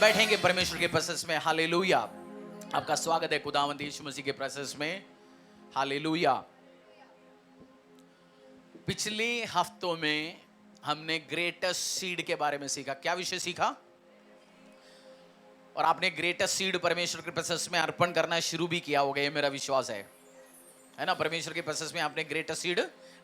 बैठेंगे परमेश्वर के प्रेजेंस में। हालेलुया। आपका स्वागत है खुदावंद यीशु मसीह के प्रेजेंस में। हालेलुया। पिछले हफ्तों में हमने ग्रेटेस्ट सीड के बारे में सीखा। क्या विषय सीखा? और आपने ग्रेटेस्ट सीड परमेश्वर के प्रेजेंस में अर्पण करना शुरू भी किया होगा, ये मेरा विश्वास है ना। परमेश्वर के प्रेजेंस में आपने ग्रेटेस्ट सीड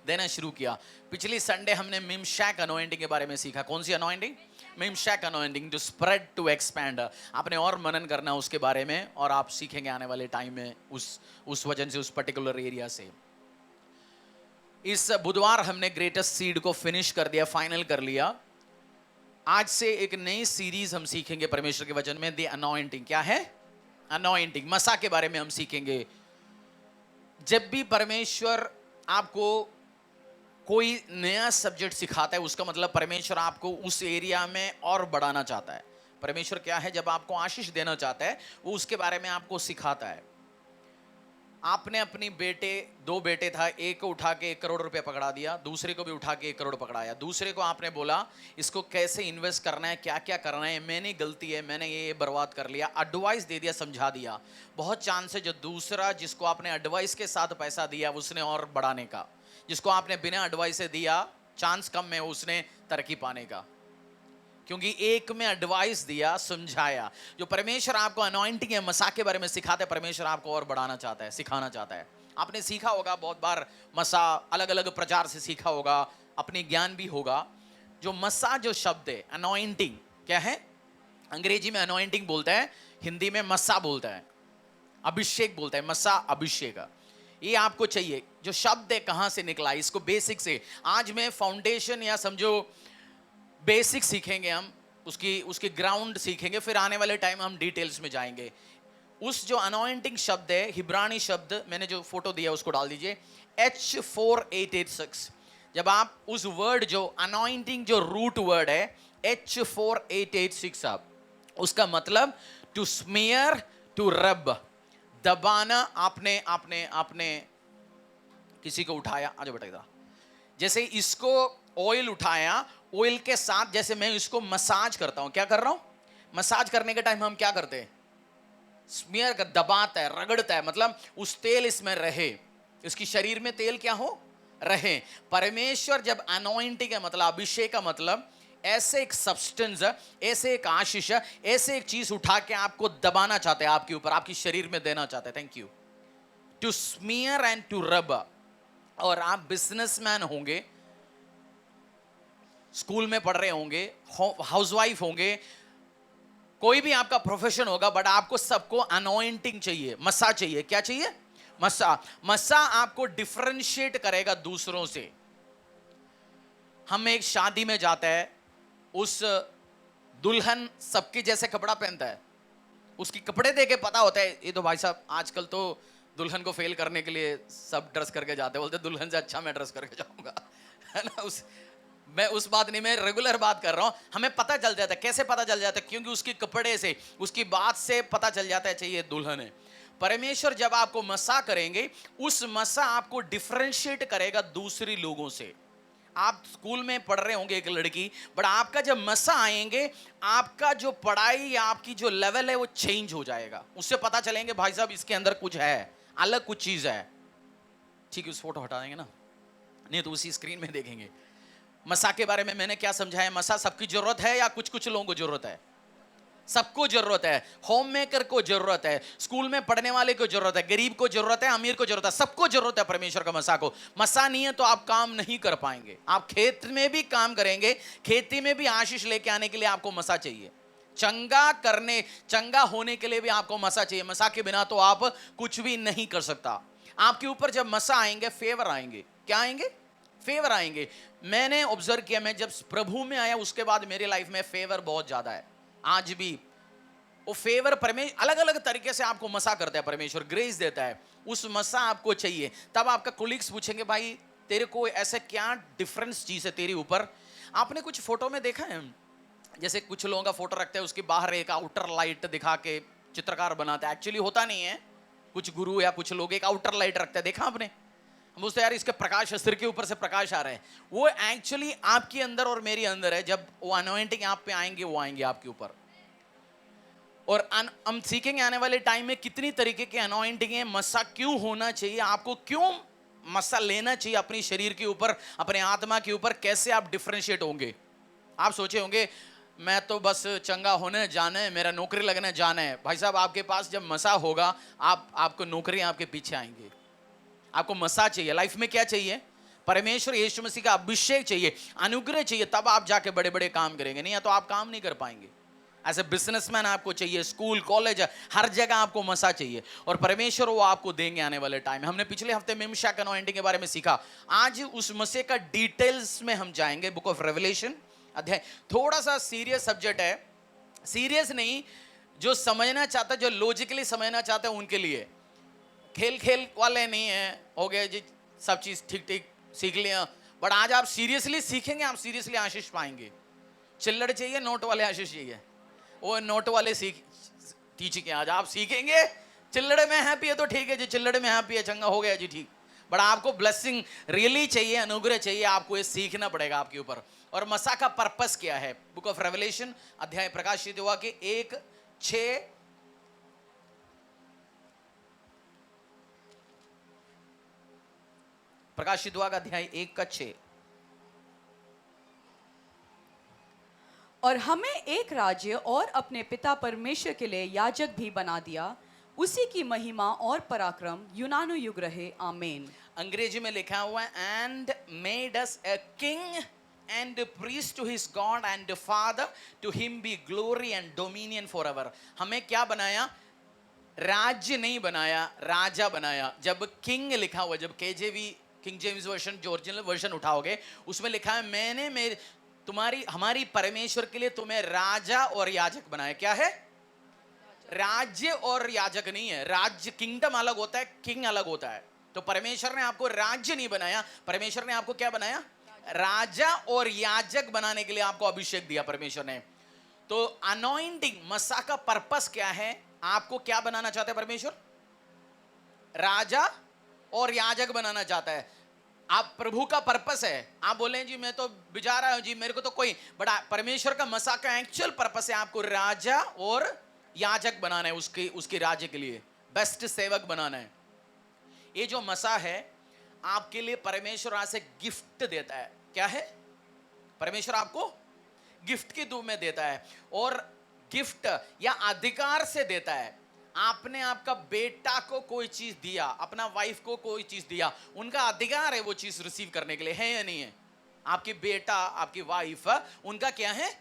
देना शुरू किया। पिछली संडे हमने मिमशैक अनॉइंटिंग के बारे में सीखा। कौन सी अनॉइंटिंग? मिमशैक anointing, to spread to expand. आपने और मनन करना उसके बारे में, और आप सीखेंगे आने वाले टाइम में उस वजन से, उस पर्टिकुलर एरिया से। इस बुधवार हमने ग्रेटेस्ट सीड को फिनिश कर दिया, फाइनल कर लिया। आज से एक नई सीरीज हम सीखेंगे परमेश्वर के वचन में, द अनॉइंटिंग। क्या है? अनॉइंटिंग, मसा के बारे में हम सीखेंगे। जब भी परमेश्वर आपको कोई नया सब्जेक्ट सिखाता है, उसका मतलब परमेश्वर आपको उस एरिया में और बढ़ाना चाहता है। परमेश्वर क्या है? जब आपको आशीष देना चाहता है, वो उसके बारे में आपको सिखाता है। आपने अपनी दो बेटे था, एक को उठा के 1 करोड़ रुपए पकड़ा दिया, दूसरे को भी उठा के 1 करोड़ पकड़ाया। दूसरे को आपने बोला इसको कैसे इन्वेस्ट करना है, क्या क्या करना है, मैंने गलती है, मैंने ये बर्बाद कर लिया, एडवाइस दे दिया, समझा दिया। बहुत चांस है जो दूसरा जिसको आपने एडवाइस के साथ पैसा दिया उसने और बढ़ाने का, जिसको आपने बिना एडवाइस से दिया चांस कम है उसने तरक्की पाने का, क्योंकि एक में एडवाइस दिया, समझाया। जो परमेश्वर आपको अनॉइंटिंग है, मसा के बारे में सिखाते हैं, परमेश्वर आपको और बढ़ाना चाहता है, सिखाना चाहता है। आपने सीखा होगा बहुत बार मसा, अलग अलग प्रचार से सीखा होगा, अपनी ज्ञान भी होगा। जो मसा जो शब्द है, अनॉइंटिंग क्या है? अंग्रेजी में अनॉइंटिंग बोलता है, हिंदी में मसा बोलता है, अभिषेक बोलता है। मसा अभिषेक, ये आपको चाहिए। जो शब्द है कहां से निकला, इसको बेसिक से। आज मैं फाउंडेशन या समझो बेसिक सीखेंगे, हम उसकी ग्राउंड सीखेंगे, फिर आने वाले टाइम हम डिटेल्स में जाएंगे। उस जो अनॉइंटिंग शब्द है, हिब्रानी शब्द, मैंने जो फोटो दिया उसको डाल दीजिए, H4886। जब आप उस वर्ड जो अनॉइंटिंग जो रूट वर्ड है H4886, आप उसका मतलब टू स्मीयर, टू रब, दबाना। आपने आपने आपने किसी को उठाया, आजा बेटा इधर, जैसे इसको ऑयल उठाया, ऑयल के साथ जैसे मैं इसको मसाज करता हूं। क्या कर रहा हूं? मसाज करने के टाइम हम क्या करते हैं? स्मीयर कर, दबाता है, रगड़ता है, मतलब उस तेल इसमें रहे, इसकी शरीर में तेल क्या हो रहे। परमेश्वर जब अनॉइंटिंग है, मतलब अभिषेक का मतलब ऐसे एक सब्सटेंस, ऐसे एक आशीष, ऐसे एक चीज उठा के आपको दबाना चाहते हैं, आपके ऊपर, आपकी शरीर में देना चाहते हैं। Thank you. To smear and to rub. और आप बिजनेसमैन होंगे, स्कूल में पढ़ रहे होंगे, हाउसवाइफ होंगे, कोई भी आपका प्रोफेशन होगा, बट आपको सबको अनॉइंटिंग चाहिए, मसा चाहिए। क्या चाहिए? मसा। मसा आपको डिफरेंशिएट करेगा दूसरों से। हम एक शादी में जाते हैं, उस दुल्हन सबके जैसे कपड़ा पहनता है, उसकी कपड़े देके पता होता है ये तो भाई साहब आजकल तो दुल्हन को फेल करने के लिए सब ड्रेस करके जाते हैं, बोलते दुल्हन से अच्छा मैं ड्रेस करके जाऊंगा, है ना। मैं उस बात नहीं, मैं रेगुलर बात कर रहा हूं। हमें पता चल जाता है। कैसे पता चल जाता है? क्योंकि उसके कपड़े से, उसकी बात से पता चल जाता है चाहिए दुल्हन है। परमेश्वर जब आपको मसा करेंगे, उस मसा आपको डिफरेंशिएट करेगा दूसरी लोगों से। आप स्कूल में पढ़ रहे होंगे एक लड़की, बट आपका जब मसा आएंगे, आपका जो पढ़ाई या आपकी जो लेवल है वो चेंज हो जाएगा। उससे पता चलेंगे भाई साहब इसके अंदर कुछ है, अलग कुछ चीज है। ठीक है, उस फोटो हटा देंगे ना, नहीं तो उसी स्क्रीन में देखेंगे। मसा के बारे में मैंने क्या समझाया? मसा सबकी जरूरत है या कुछ कुछ लोगों को जरूरत है? सबको जरूरत है। होम मेकर को जरूरत है, स्कूल में पढ़ने वाले को जरूरत है, गरीब को जरूरत है, अमीर को जरूरत है, सबको जरूरत है परमेश्वर का मसा को। मसा नहीं है तो आप काम नहीं कर पाएंगे। आप खेत में भी काम करेंगे, खेती में भी आशीष लेके आने के लिए आपको मसा चाहिए। चंगा होने के लिए भी आपको मसा चाहिए। मसा के बिना तो आप कुछ भी नहीं कर सकता। आपके ऊपर जब मसा आएंगे, फेवर आएंगे। क्या आएंगे? फेवर आएंगे। मैंने ऑब्जर्व किया, मैं जब प्रभु में आया उसके बाद मेरी लाइफ में फेवर बहुत ज्यादा है। आज भी वो फेवर परमेश्वर अलग अलग तरीके से आपको मसा करता है, परमेश्वर ग्रेस देता है। उस मसा आपको चाहिए। तब आपका कोलीग्स पूछेंगे भाई तेरे को ऐसे क्या डिफरेंस चीज है तेरे ऊपर। आपने कुछ फोटो में देखा है, जैसे कुछ लोगों का फोटो रखते हैं, उसके बाहर एक आउटर लाइट दिखा के चित्रकार बनाते हैं। एक्चुअली होता नहीं है, कुछ गुरु या कुछ लोग एक आउटर लाइट रखते हैं, देखा आपने? हम बोलते यार इसके प्रकाश, सिर के ऊपर से प्रकाश आ रहा है। वो एक्चुअली आपके अंदर और मेरे अंदर है। जब वो अनॉइंटिंग आप पे आएंगे, वो आएंगे आपके ऊपर। और हम सीखेंगे आने वाले टाइम में कितनी तरीके के अनॉइंटिंग है, मसा क्यों होना चाहिए, आपको क्यों मसा लेना चाहिए अपनी शरीर के ऊपर, अपने आत्मा के ऊपर, कैसे आप डिफरेंशिएट होंगे। आप सोचे होंगे मैं तो बस चंगा होने जाना है, मेरा नौकरी लगने जाना है। भाई साहब, आपके पास जब मसा होगा, आपको नौकरी आपके पीछे आएंगे। आपको मसा चाहिए, लाइफ में क्या चाहिए? परमेश्वर यीशु मसीह का अभिषेक चाहिए, अनुग्रह चाहिए, तब आप जाके बड़े बड़े काम करेंगे, नहीं या तो आप काम नहीं कर पाएंगे। एज ए बिजनेसमैन आपको चाहिए, स्कूल कॉलेज हर जगह आपको मसा चाहिए, और परमेश्वर वो आपको देंगे आने वाले टाइम। हमने पिछले हफ्ते मिमशाक अनॉइंटिंग के बारे में सीखा, आज उस मसे का डिटेल्स में हम जाएंगे। बुक ऑफ रेवलेशन अध्याय, थोड़ा सा सीरियस सब्जेक्ट है, सीरियस नहीं, जो समझना चाहता, जो लॉजिकली समझना चाहता है उनके लिए, खेल खेल वाले नहीं है, हो गया जी सब चीज ठीक ठीक सीख लिया, बट आज आप सीरियसली सीखेंगे, आप सीरियसली आशीष पाएंगे। चिल्लड़ चाहिए, नोट वाले आशीष चाहिए, वो नोट वाले टीचिंग आज आप सीखेंगे। चिल्लड़ में हैप्पी है तो ठीक है जी, चिल्लड़ में हैप्पी है, चंगा हो गया जी, ठीक। बट आपको ब्लेसिंग रियली चाहिए, अनुग्रह चाहिए, आपको ये सीखना पड़ेगा आपके ऊपर। और मसा का पर्पस क्या है? बुक ऑफ रेवलेशन अध्याय प्रकाशित हुआ कि 1:6, प्रकाशित हुआ का अध्याय 1:6। और हमें एक राज्य और अपने पिता परमेश्वर के लिए याजक भी बना दिया, उसी की महिमा और पराक्रम यूनानो युग रहे, आमीन। अंग्रेजी में लिखा हुआ है, and made us a king and priest to his God and Father, to him be glory and dominion forever। हमें क्या बनाया? राज्य नहीं बनाया, राजा बनाया। जब किंग लिखा हुआ, जब केजेवी किंग जेम्स वर्जन जो ओरिजिनल वर्जन उठाओगे, उसमें लिखा है मैंने मेरे तुम्हारी हमारी परमेश्वर के लिए तुम्हें राजा और याजक बनाया। क्या है? राज्य और याजक नहीं है। राज्य किंगडम अलग होता है, किंग अलग होता है। तो परमेश्वर ने आपको राज्य नहीं बनाया, परमेश्वर ने आपको क्या बनाया? राजा और याजक बनाने के लिए आपको अभिषेक दिया परमेश्वर ने। तो अनॉइंटिंग मसा का पर्पस क्या है? आपको क्या बनाना चाहते हैं परमेश्वर? राजा और याजक बनाना चाहता है। आप प्रभु का पर्पस है। आप बोले जी मैं तो बेचारा हूं जी, मेरे को तो कोई बड़ा, परमेश्वर का मसा का एक्चुअल पर्पस है आपको राजा और याजक बनाना है, उसके राज्य के लिए बेस्ट सेवक बनाना है। ये जो मसा है आपके लिए परमेश्वर आज से गिफ्ट देता है। क्या है? परमेश्वर आपको गिफ्ट के रूप में देता है, और गिफ्ट या अधिकार से देता है। आपने आपका बेटा को कोई चीज दिया, अपना वाइफ को कोई चीज दिया, उनका अधिकार है वो चीज रिसीव करने के लिए, है या नहीं है? आपकी बेटा, आपकी वाइफ, उनका क्या है?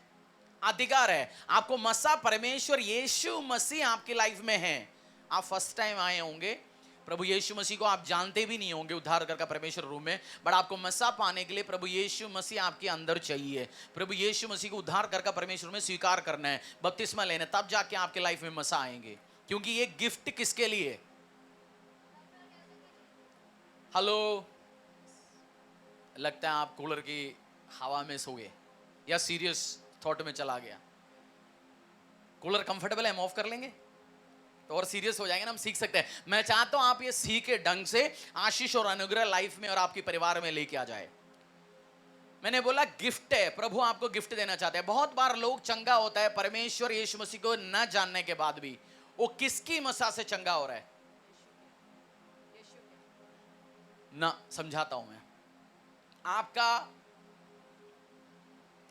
अधिकार है। आपको मसा परमेश्वर यीशु मसीह आपकी लाइफ में है। आप फर्स्ट टाइम आए होंगे, प्रभु यीशु मसीह को आप जानते भी नहीं होंगे उद्धार करके परमेश्वर रूम में, बट आपको मसा पाने के लिए प्रभु यीशु मसीह आपके अंदर चाहिए। प्रभु यीशु मसीह को उद्धार करके परमेश्वर में स्वीकार करना है, बपतिस्मा लेना, तब जाके आपके लाइफ में मसा आएंगे। क्योंकि ये गिफ्ट किसके लिए? हेलो, लगता है आप कूलर की हवा में सो गए या सीरियस थॉट में चला गया। कूलर कंफर्टेबल है, हम ऑफ कर लेंगे तो और सीरियस हो जाएंगे ना, हम सीख सकते हैं। मैं चाहता हूं आप ये सीखे ढंग से आशीष और अनुग्रह लाइफ में और आपके परिवार में लेके आ जाए। मैंने बोला गिफ्ट है, प्रभु आपको गिफ्ट देना चाहते हैं। बहुत बार लोग चंगा होता है परमेश्वर यीशु मसीह को न जानने के बाद भी, वो किसकी मसा से चंगा हो रहा है ना? समझाता हूं मैं। आपका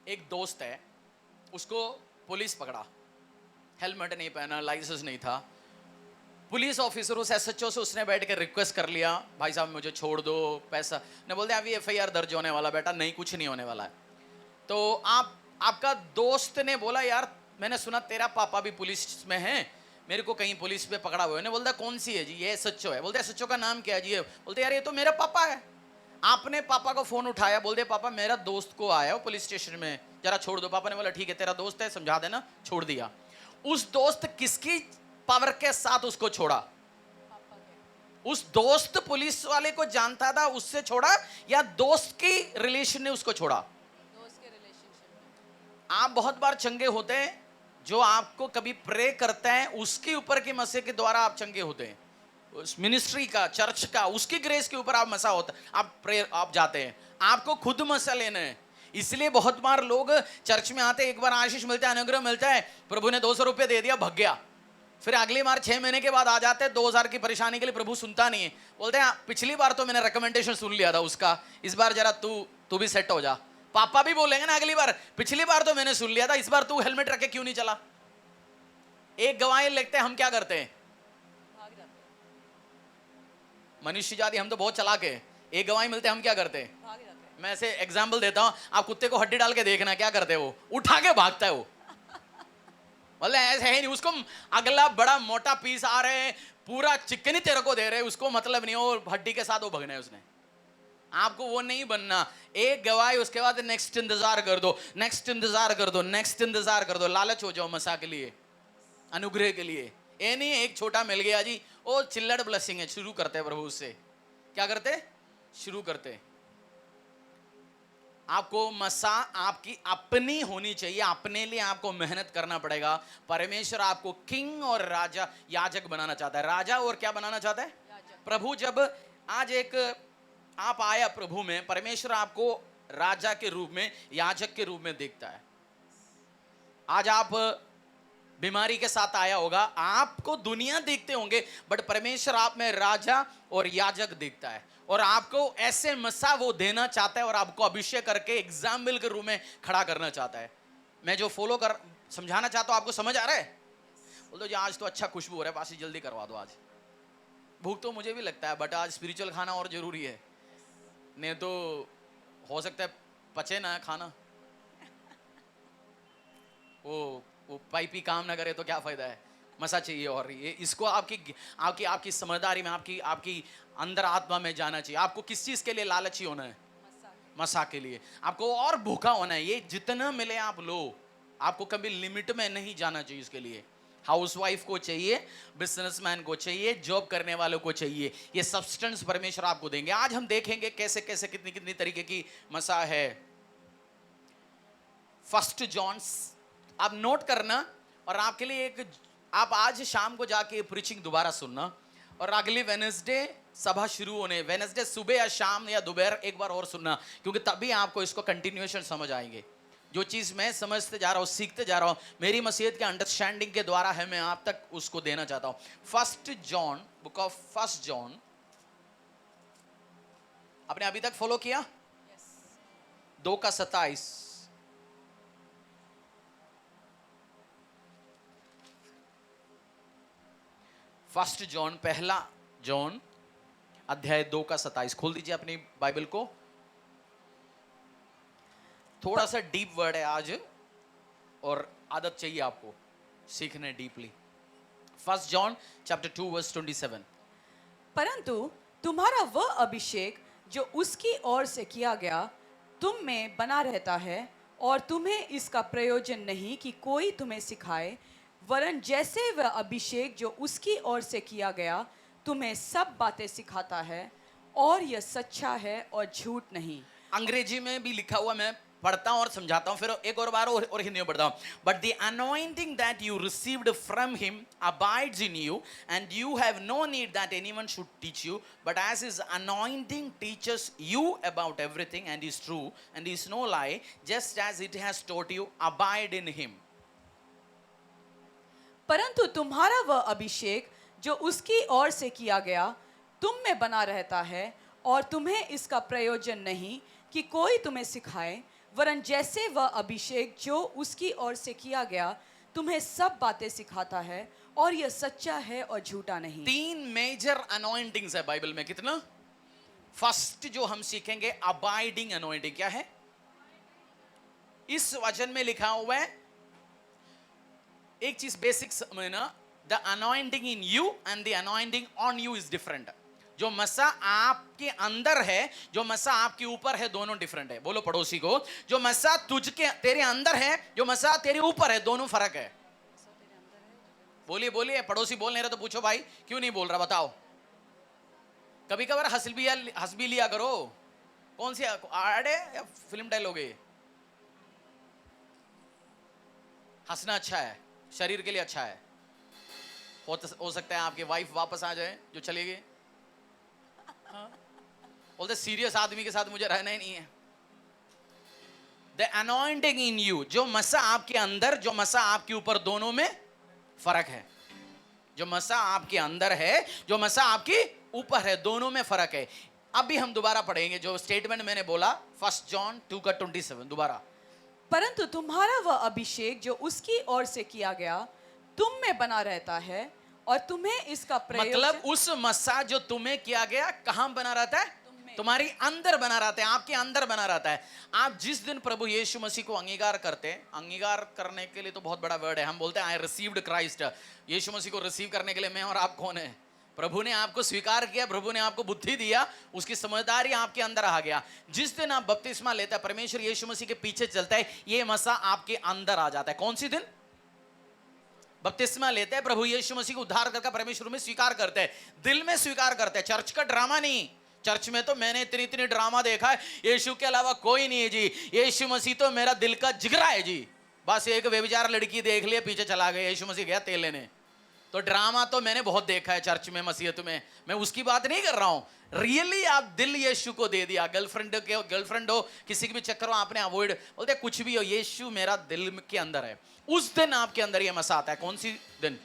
एक दोस्त है, उसको पुलिस पकड़ा, हेलमेट नहीं पहना, लाइसेंस नहीं था। पुलिस ऑफिसर उस एसएचओ से उसने बैठ के रिक्वेस्ट कर लिया, भाई साहब मुझे छोड़ दो, पैसा ने बोलते अभी एफआईआर दर्ज होने वाला बेटा, नहीं कुछ नहीं होने वाला है। तो आपका दोस्त ने बोला यार मैंने सुना तेरा पापा भी पुलिस में है, मेरे को कहीं पुलिस में पकड़ा हुआ है। ने बोलता कौन सी है जी? ये एसएचओ है। बोलते एसएचओ का नाम क्या है जी? बोलते यार ये तो मेरा पापा है। आपने पापा को फोन उठाया, बोलते पापा मेरा दोस्त को आया हो पुलिस स्टेशन में, जरा छोड़ दो। पापा ने बोला ठीक है तेरा दोस्त है, समझा देना, छोड़ दिया। उस दोस्त किसकी पावर के साथ उसको छोड़ा? उस दोस्त पुलिस वाले को जानता था उससे छोड़ा, या दोस्त की रिलेशन ने उसको छोड़ा? दोस्त के रिलेशनशिप। आप बहुत बार चंगे होते हैं, जो आपको कभी प्रे करता है उसके ऊपर के मसे के द्वारा आप चंगे होते हैं। उस मिनिस्ट्री का, चर्च का, उसकी ग्रेस के ऊपर आप मसा होता है, आप प्रे आप जाते हैं। आपको खुद मसा लेना है। इसलिए बहुत बार लोग चर्च में आते हैं, एक बार आशीष मिलता है, अनुग्रह मिलता है, प्रभु ने 200 रुपये दे दिया, भग गया, फिर अगली बार 6 महीने के बाद आ जाते हैं 2000 की परेशानी के लिए, प्रभु सुनता नहीं है, बोलते हैं पिछली बार तो मैंने रिकमेंडेशन सुन लिया था उसका, इस बार जरा तू भी सेट हो जा। पापा भी बोलेंगे ना अगली बार, पिछली बार तो मैंने सुन लिया था, इस बार तू हेलमेट रख के क्यों नहीं चला। एक गवाही लिखते हैं, हम क्या करते हैं, मनुष्य जाति हम तो बहुत चालाक है, एक गवाही मिलते हैं हम क्या करते हैं। मैं ऐसे एग्जाम्पल देता हूं, आप कुत्ते को हड्डी डाल के देखना क्या करते हैं, वो उठा के भागता है वो, मतलब ऐसे है नहीं, उसको अगला बड़ा मोटा पीस आ रहे हैं, पूरा चिकन ही तेरे को दे रहे हैं, उसको मतलब नहीं हो हड्डी के साथ वो भगना है उसने। आपको वो नहीं बनना। एक गवाही, उसके बाद नेक्स्ट इंतजार कर दो, नेक्स्ट इंतजार कर दो, नेक्स्ट इंतजार कर दो, लालच हो जाओ मसा के लिए, अनुग्रह के लिए। ये नहीं एक छोटा मिल गया जी, वो चिल्लड़ ब्लेसिंग है, शुरू करते हैं प्रभु उससे, क्या करते शुरू करते। आपको मसा आपकी अपनी होनी चाहिए, अपने लिए आपको मेहनत करना पड़ेगा। परमेश्वर आपको किंग और राजा याजक बनाना चाहता है। राजा और क्या बनाना चाहता है, प्रभु। जब आज एक आप आया प्रभु में, परमेश्वर आपको राजा के रूप में, याजक के रूप में देखता है। आज आप बीमारी के साथ आया होगा, आपको दुनिया देखते होंगे, बट परमेश्वर आप में राजा और याजक देखता है, और आपको ऐसे मसा वो देना चाहता है, और आपको अभिषेक करके एग्जाम्पल के रूप में खड़ा करना चाहता है। मैं जो फॉलो कर समझाना चाहता हूं, आपको समझ आ रहा है। बोल दो जी आज तो अच्छा खुशबू हो रहा है, पास जल्दी करवा दो। आज भूख तो मुझे भी लगता है, बट आज स्पिरिचुअल खाना और जरूरी है, नहीं तो हो सकता है पचे ना खाना, वो पाइप ही काम ना करे तो क्या फायदा है। मसा चाहिए, और ये इसको आपकी आपकी आपकी समझदारी में, आपकी आपकी अंदर आत्मा में जाना चाहिए। आपको किस चीज के लिए लालची होना है, मसा के लिए। आपको और भूखा होना है, ये जितना मिले आप लो, आपको कभी लिमिट में नहीं जाना चाहिए। इसके लिए हाउसवाइफ को चाहिए, बिजनेसमैन को चाहिए, जॉब करने वालों को चाहिए, ये सब्सटेंस परमेश्वर आपको देंगे। आज हम देखेंगे कैसे कैसे कितनी कितनी तरीके की मसा है। फर्स्ट जॉन, आप नोट करना, और आपके लिए एक, आप आज शाम को जाके प्रीचिंग दोबारा सुनना, और अगली वेडनेसडे सभा शुरू होने, वेडनेसडे सुबह या शाम या दोपहर एक बार और सुनना, क्योंकि तभी आपको इसको कंटिन्यूएशन समझ आएंगे। जो चीज मैं समझते जा रहा हूँ, सीखते जा रहा हूँ, मेरी मसीहत के अंडरस्टैंडिंग के द्वारा है, मैं आप तक उसको देना चाहता हूँ। First John, book of first John, आपने अभी तक फॉलो किया? 2:27। फर्स्ट जॉन, पहला जॉन अध्याय 2:27 खोल दीजिए अपनी बाइबल को। थोड़ा सा डीप वर्ड है आज, और आदत चाहिए आपको सीखने deeply. First John chapter 2 verse 27। परंतु तुम्हारा वह अभिषेक जो उसकी ओर से किया गया तुम में बना रहता है, और तुम्हें इसका प्रयोजन नहीं कि कोई तुम्हें सिखाए, वरन जैसे वह अभिषेक जो उसकी ओर से किया गया तुम्हें सब बातें सिखाता है, और यह सच्चा है और झूठ नहीं। अंग्रेजी में भी लिखा हुआ, मैं पढ़ता हूं और समझाता हूं, फिर एक और बार और हिंदी में पढ़ता हूं। But the anointing that you received from him abides in you, and you have no need that anyone should teach you, but as his anointing teaches you about everything and is true and is no lie, just as it has taught you, abide in him. परंतु तुम्हारा वह अभिषेक जो उसकी ओर से किया गया तुम में बना रहता है, और तुम्हें इसका प्रयोजन नहीं कि कोई तुम्हें सिखाए, वरन जैसे वह अभिषेक जो उसकी ओर से किया गया तुम्हें सब बातें सिखाता है, और यह सच्चा है और झूठा नहीं। 3 मेजर अनॉइंटिंग्स है बाइबल में। कितना? फर्स्ट जो हम सीखेंगे, अबाइडिंग अनॉइंटिंग। क्या है? इस वचन में लिखा हुआ है, एक चीज बेसिक समझना, the anointing in you and the anointing on you is different. जो मसा आपके अंदर है, जो मसा आपके ऊपर है, दोनों डिफरेंट है। बोलो पड़ोसी को, जो मसा तुझके तेरे अंदर है, जो मसा तेरे ऊपर है, दोनों फर्क है। बोलिए बोलिए, पड़ोसी बोल नहीं रहा तो पूछो भाई क्यों नहीं बोल रहा, बताओ। कभी कभार हंस भी लिया करो। कौन सी एड है या फिल्म डायलॉग है? हंसना अच्छा है, शरीर के लिए अच्छा है। हो सकता है आपकी वाइफ वापस आ जाए जो चली गई, बोलते सीरियस आदमी के साथ मुझे रहना ही नहीं है। द अनॉइंटिंग इन यू, जो मसा आपके अंदर, जो मसा आपके ऊपर, दोनों में फर्क है। जो मसा आपके अंदर है, जो मसा आपके ऊपर है, दोनों में फर्क है। अभी हम दोबारा पढ़ेंगे जो स्टेटमेंट मैंने बोला, 1 जॉन 2:27 दोबारा। परंतु तुम्हारा वह अभिषेक जो उसकी ओर से किया गया तुम में बना रहता है और तुम्हें इसका प्रयोजन मतलब उस मसा जो तुम्हें किया गया कहां बना रहता है? तुम्हारी अंदर बना रहता है, आपके अंदर बना रहता है। आप जिस दिन प्रभु यीशु मसीह को अंगीकार करते हैं, अंगीकार करने के लिए तो बहुत बड़ा वर्ड है, हम बोलते हैं आई रिसीव्ड क्राइस्ट। यीशु मसीह को रिसीव करने के लिए मैं और आप कौन है? प्रभु ने आपको स्वीकार किया, प्रभु ने आपको बुद्धि दिया, उसकी समझदारी आपके अंदर आ गया। जिस दिन आप बपतिस्मा लेता है, परमेश्वर यीशु मसीह के पीछे चलता है, ये मसा आपके अंदर आ जाता है। कौन सी दिन? बपतिस्मा लेते हैं, प्रभु यीशु मसीह को उद्धार करके परमेश्वर में स्वीकार करते हैं, दिल में स्वीकार करते हैं। चर्च का ड्रामा नहीं, चर्च में तो मैंने इतनी इतनी ड्रामा देखा है, यीशु के अलावा कोई नहीं है जी, यीशु मसीह तो मेरा दिल का जिगरा है जी। बस एक व्यभिचार लड़की देख लिया, पीछे चला गया, यीशु मसीह गया तेल लेने। तो ड्रामा तो मैंने बहुत देखा है चर्च में, मसीहत में, मैं उसकी बात नहीं कर रहा हूं। रियली आप दिल यीशु को दे दिया, गर्लफ्रेंड हो, किसी के भी चक्कर में आपने अवॉइड, बोलते कुछ भी हो, यीशु मेरा दिल के अंदर है। उस दिन आपके अंदर ये मसा आता है। कौन सी दिन?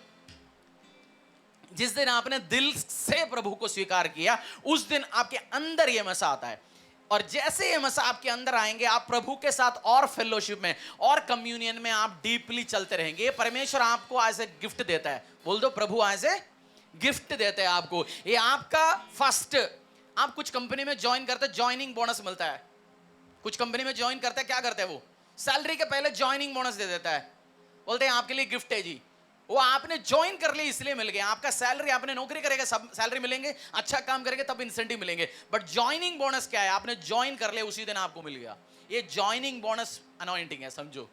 जिस दिन आपने दिल से प्रभु को स्वीकार किया, उस दिन आपके अंदर ये मसा आता है। और जैसे ये मसा आपके अंदर आएंगे, आप प्रभु के साथ और फेलोशिप में और कम्युनियन में आप डीपली चलते रहेंगे। ये परमेश्वर आपको एज ए गिफ्ट देता है। बोल दो, प्रभु एज ए गिफ्ट देता है आपको। ये आपका फर्स्ट, आप कुछ कंपनी में ज्वाइन करते हैं, ज्वाइनिंग बोनस मिलता है। कुछ कंपनी में ज्वाइन करते हैं, क्या करते हैं वो? सैलरी के पहले ज्वाइनिंग बोनस दे देता है, बोलते हैं आपके लिए गिफ्ट है जी। वो आपने ज्वाइन कर लिया इसलिए मिल गया। आपका सैलरी, आपने नौकरी करेगा सब सैलरी मिलेंगे, अच्छा काम करेंगे तब इंसेंटिव मिलेंगे। बट ज्वाइनिंग बोनस क्या है? आपने ज्वाइन कर लिया, उसी दिन आपको मिल गया। ये ज्वाइनिंग बोनस अनॉइंटिंग है, समझो,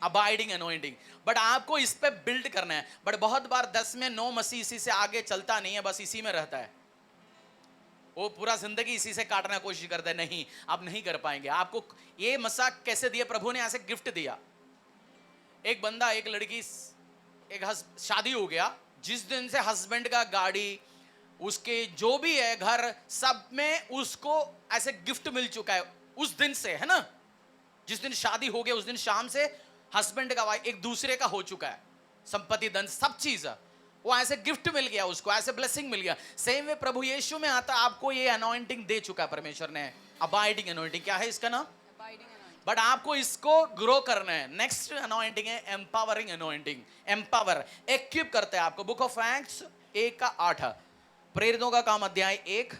अबाइडिंग अनॉइंटिंग। बट आपको इस पे बिल्ड करना है। बट बहुत बार 10 में 9 मसीह इसी से आगे चलता नहीं है, बस इसी में रहता है। वो पूरा जिंदगी इसी से काटने की कोशिश करता है। नहीं, आप नहीं कर पाएंगे। आपको ये मसा कैसे दिया? प्रभु ने ऐसे गिफ्ट दिया। एक बंदा, एक लड़की, एक शादी हो गया, जिस दिन से हस्बैंड का गाड़ी, उसके जो भी है घर, सब में उसको ऐसे गिफ्ट मिल चुका है उस दिन से, है ना? जिस दिन शादी हो गया उस दिन शाम से हस्बैंड का वाइफ एक दूसरे का हो चुका है, संपत्ति धन सब चीज, वो ऐसे गिफ्ट मिल गया उसको, ऐसे ब्लेसिंग मिल गया। सेम वे प्रभु यीशु में आता, आपको ये अनॉइंटिंग दे चुका है परमेश्वर ने, अबाइडिंग अनॉइंटिंग। क्या है इसका नाम? बट आपको इसको ग्रो करना है। नेक्स्ट अनॉइंटिंग है एम्पावरिंग अनॉइंटिंग। एम्पावर, इक्विप करता है आपको। बुक ऑफ एक्ट्स 1:8, प्रेरितों का काम अध्याय 1।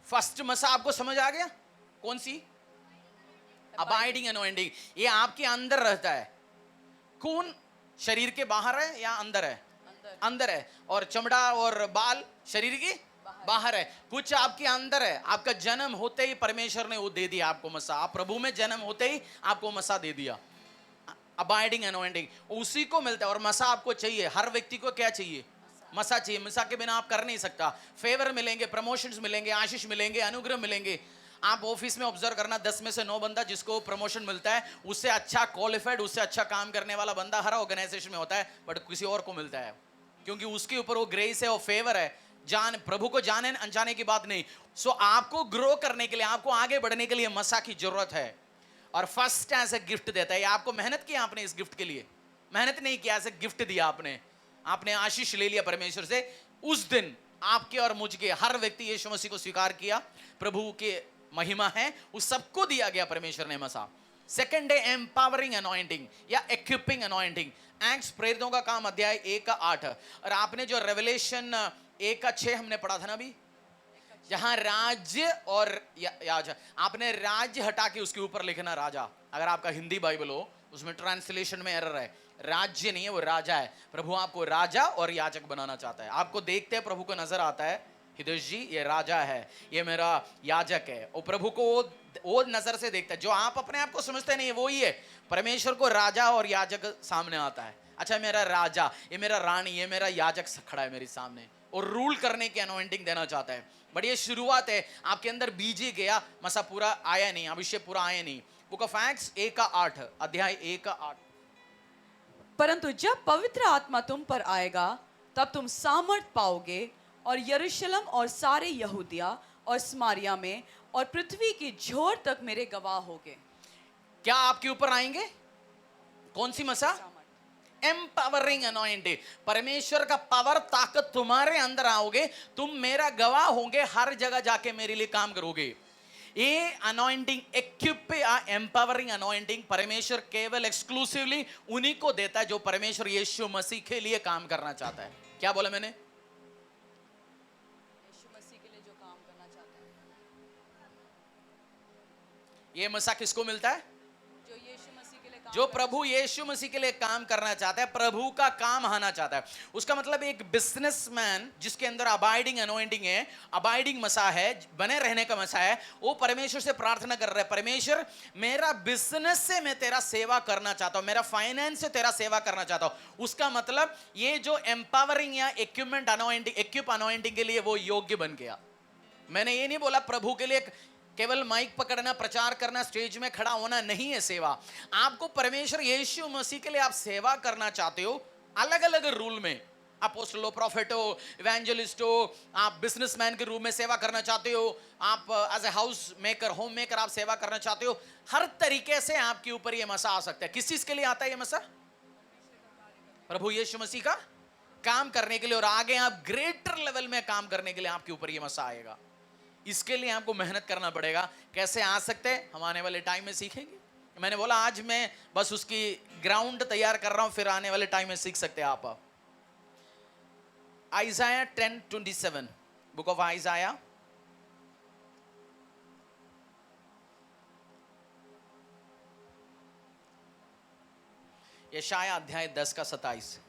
फर्स्ट मसा आपको समझ आ गया? कौन सी? Abiding anointing. ये आपके अंदर रहता है। खून शरीर के बाहर है या अंदर है? अंदर है। और चमड़ा और बाल शरीर के बाहर है। कुछ आपके अंदर है। आपका जन्म होते ही परमेश्वर ने वो दे दिया आपको मसा। आप प्रभु में जन्म होते ही आपको मसा दे दिया। अबाइडिंग अनॉइंटिंग उसी को मिलता है। और मसा आपको चाहिए। हर व्यक्ति को क्या चाहिए? मसा चाहिए। मसा के बिना आप कर नहीं सकता। फेवर मिलेंगे, प्रमोशंस मिलेंगे, आशीष मिलेंगे, अनुग्रह मिलेंगे। आप ऑफिस में ऑब्जर्व करना, 10 में से 9 बंदा जिसको प्रमोशन मिलता है, उससे अच्छा क्वालिफाइड, उससे अच्छा काम करने वाला बंदा हर ऑर्गेनाइजेशन में होता है, बट किसी और को मिलता है, क्योंकि उसके ऊपर वो ग्रेस है और फेवर है। जान प्रभु को जाने अनजाने की बात नहीं। सो आपको ग्रो करने के लिए, आपको आगे बढ़ने के लिए मसा की जरूरत है। और फर्स्ट ऐसे गिफ्ट देता है। आपको मेहनत की, आपने इस गिफ्ट के लिए मेहनत नहीं किया, ऐसे गिफ्ट दिया आपने आशीष ले लिया परमेश्वर से। उस दिन आपके और मुझके हर व्यक्ति यीशु मसीह को स्वीकार किया, प्रभु के महिमा है, उस सबको दिया गया परमेश्वर ने मसा। सेकंड है एम्पावरिंग अनॉइंटिंग या इक्विपिंग अनॉइंटिंग। एक्ट्स प्रेरितों का काम अध्याय 1:8। और आपने जो रेवलेशन 1:6 हमने पढ़ा था ना अभी, जहां राज्य और याज, आपने राज्य हटा के उसके ऊपर लिखना राजा। अगर आपका हिंदी बाइबल हो उसमें ट्रांसलेशन में एरर है, राज्य नहीं है वो राजा है। प्रभु आपको राजा और याजक बनाना चाहता है। आपको देखते हैं प्रभु को नजर आता है, हिदेश जी ये राजा है, ये मेरा याजक है। और प्रभु को वो नजर से देखता है। जो आप अपने आप को समझते नहीं है वो ही है। परमेश्वर को राजा और याजक सामने आता है। अच्छा मेरा राजा, ये मेरा रानी, ये मेरा याजक खड़ा है मेरे सामने और रूल करने की अनॉइंटिंग देना चाहता है। बट ये शुरुआत है, आपके अंदर बीज ही गया, मसा पूरा आया नहीं, अभिषेक पूरा आया नहीं। बुक ऑफ एक्ट्स 1:8, अध्याय 1:8। परंतु जब पवित्र आत्मा तुम पर आएगा तब तुम सामर्थ पाओगे और यरूशलेम और सारे यहूदिया और समारिया में और पृथ्वी की झोर तक मेरे गवाह होगे। क्या आपके ऊपर आएंगे? कौन सी मसा? Empowering anointing. परमेश्वर का पावर, ताकत तुम्हारे अंदर आओगे, तुम मेरा गवाह होंगे, हर जगह जाके मेरे लिए काम करोगे। ये अनॉइंटिंग, इक्विप या एम्पावरिंग अनॉइंटिंग परमेश्वर केवल एक्सक्लूसिवली उन्हीं को देता है जो परमेश्वर यीशु मसीह के लिए काम करना चाहता है। क्या बोला मैंने? यीशु मसीह के लिए जो काम करना चाहता है, ये मसा किसको मिलता है? जो यीशु मसीह के लिए काम जो प्रभु यीशु मसीह के लिए काम करना चाहता है, प्रभु का काम आना चाहता है। उसका मतलब एक बिजनेसमैन जिसके अंदर अबाइडिंग अनॉइंटिंग है, अबाइडिंग मसा है, बने रहने का मसा है, वो परमेश्वर से प्रार्थना कर रहा है, परमेश्वर मेरा बिजनेस से मैं तेरा सेवा करना चाहता हूं, मेरा फाइनेंस से तेरा सेवा करना चाहता हूं। उसका मतलब ये जो एम्पावरिंग या इक्विपमेंट अनॉइंटिंग, इक्विप अनॉइंटिंग के लिए वो योग्य बन गया। मैंने ये नहीं बोला प्रभु के लिए केवल माइक पकड़ना, प्रचार करना, स्टेज में खड़ा होना नहीं है सेवा। आपको परमेश्वर यीशु मसीह के लिए आप सेवा करना चाहते हो, अलग अलग रूल में, अपोस्टल हो, प्रॉफिट हो, इवेंजलिस्ट हो, आप बिजनेसमैन के रूप में सेवा करना चाहते हो, आप as a house maker, home maker आप सेवा करना चाहते हो, हर तरीके से आपके ऊपर यह मसा आ सकता है। किस चीज के लिए आता है यह मसा? प्रभु यीशु मसीह का काम करने के लिए, और आगे आप ग्रेटर लेवल में काम करने के लिए आपके ऊपर यह मसा आएगा। इसके लिए आपको मेहनत करना पड़ेगा। कैसे आ सकते हैं हम आने वाले टाइम में सीखेंगे। मैंने बोला आज मैं बस उसकी ग्राउंड तैयार कर रहा हूं, फिर आने वाले टाइम में सीख सकते हैं आप। आइजाया 10:27, बुक ऑफ आइजाया, यशाया अध्याय 10 का 27।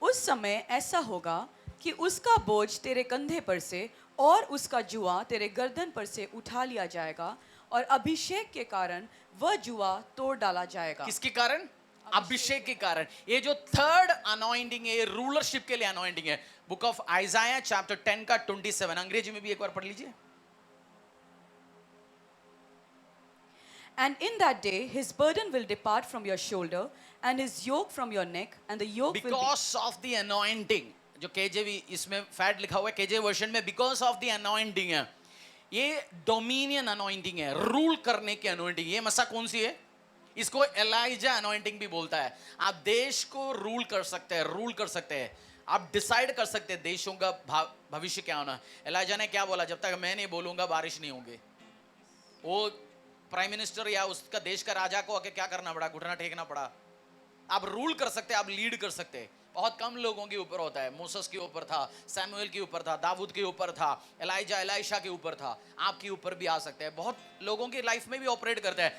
उस समय ऐसा होगा कि उसका बोझ तेरे कंधे पर से और उसका जुआ तेरे गर्दन पर से उठा लिया जाएगा, और अभिषेक के कारण वह जुआ तोड़ डाला जाएगा। किसके कारण? अभिषेक के कारण। ये जो थर्ड अनॉइंटिंग है, ये रूलरशिप के लिए अनॉइंटिंग है। बुक ऑफ आइजाया चैप्टर 10 का 27, अंग्रेजी में भी एक बार पढ़ लीजिए। And in that day his burden will depart from your shoulder and his yoke from your neck, and the yoke will be because of the anointing, जो केजेवी इसमें फैट लिखा हुआ है, केजे वर्जन में बिकॉज ऑफ द अनॉइंटिंग है। ये dominion anointing है, rule करने की अनॉइंटिंग। ये मसा कौन सी है? इसको एलाइजा अनॉइंटिंग भी बोलता है। आप देश को रूल कर सकते हैं, रूल कर सकते हैं, आप डिसाइड कर सकते हैं देशों का भविष्य क्या होना। एलाइजा ने क्या बोला? जब तक मैं नहीं बोलूंगा बारिश नहीं होगी। वो प्राइम मिनिस्टर या उसका देश का राजा को आके क्या करना पड़ा? घुटना टेकना पड़ा। आप रूल कर सकते हैं, आप लीड कर सकते हैं। बहुत कम लोगों के ऊपर होता है। मूसस के ऊपर था, सैमुएल के ऊपर था, दाऊद के ऊपर था, एलाइजा एलाइशा के ऊपर था। आपके ऊपर भी आ सकते हैं। बहुत लोगों की लाइफ में भी ऑपरेट करता है।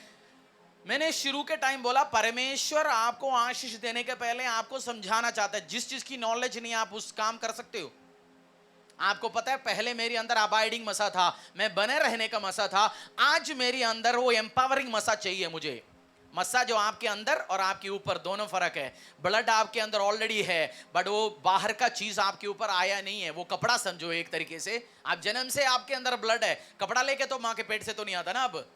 मैंने शुरू के टाइम बोला परमेश्वर आपको आशीष देने के पहले आपको समझाना चाहता है। जिस चीज की नॉलेज नहीं आप उस काम कर सकते हो। आपको पता है पहले मेरे अंदर अबाइडिंग मसा था, मैं बने रहने का मसा था। आज मेरे अंदर वो एम्पावरिंग मसा चाहिए मुझे। मसा जो आपके अंदर और आपके ऊपर दोनों फर्क है। ब्लड आपके अंदर ऑलरेडी है, बट वो बाहर का चीज आपके ऊपर आया नहीं है। वो कपड़ा समझो एक तरीके से। आप जन्म से आपके अंदर ब्लड है, कपड़ा लेके तो माँ के पेट से तो नहीं आता ना, अब